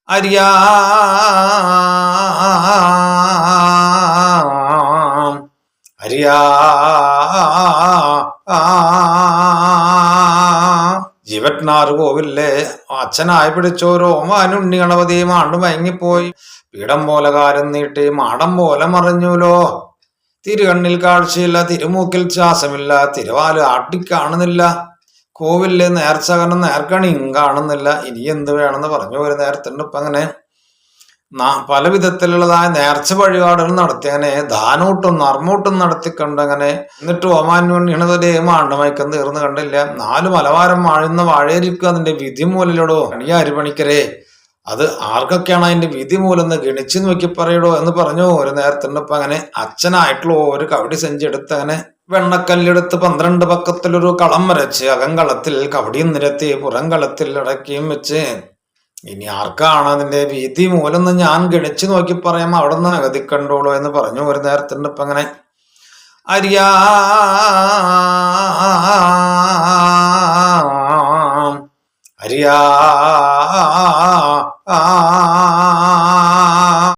അരിയാ അരിയാ ജീവറ്റ്നാറ് കോവില്ലേ അച്ഛനായി പിടിച്ചോരോ മാനുണ്ണി ഗണപതി മാണ്ടു മയങ്ങിപ്പോയി. പീഠം പോലെ കാര്യം നീട്ടി മാടം പോലെ മറിഞ്ഞൂലോ. തിരുകണ്ണിൽ കാഴ്ചയില്ല, തിരുമൂക്കിൽ ശ്വാസമില്ല, തിരുവാല് ആട്ടിക്കാണുന്നില്ല, കോവില് നേർച്ചകനം നേർക്കണിയും കാണുന്നില്ല. ഇനി എന്ത് വേണമെന്ന് പറഞ്ഞു ഒരു നേരത്തുണ്ട്. ഇപ്പൊ അങ്ങനെ പല വിധത്തിലുള്ളതായ നേർച്ച വഴിപാടുകൾ നടത്തിയങ്ങനെ ദാനൂട്ടും നർമ്മൂട്ടും നടത്തിക്കണ്ടങ്ങനെ. എന്നിട്ട് ഓമാന്യോണ്യണതേ മാണ്ടമയക്കം തീർന്നു കണ്ടില്ല. 4 മലവാരം വാഴുന്ന വാഴയിരിക്കും അതിന്റെ വിധി മൂലയിലോ. ഈ അരിപണിക്കരെ അത് ആർക്കൊക്കെയാണ് അതിന്റെ വിധി മൂലെന്ന് ഗണിച്ചു നോക്കി പറയടോ എന്ന് പറഞ്ഞു ഒരു നേരത്തുണ്ട്. ഇപ്പൊ അങ്ങനെ അച്ഛനായിട്ടുള്ള ഒരു കവടി സഞ്ചി എടുത്ത് അങ്ങനെ വെണ്ണക്കല്ലെടുത്ത് 12 പക്കത്തിലൊരു കളം വരച്ച് അകങ്കളത്തിൽ കവടിയും നിരത്തി പുറംകളത്തിൽ അടക്കിയും വെച്ച് ഇനി ആർക്കാണ് അതിന്റെ വിധി മൂലെന്ന് ഞാൻ ഗണിച്ചു നോക്കി പറയാം, അവിടെ നിന്ന് അഗതിക്കണ്ടോളൂ എന്ന് പറഞ്ഞു ഒരു നേരത്തുണ്ട്. ഇപ്പൊ അങ്ങനെ അരിയാ അരിയാ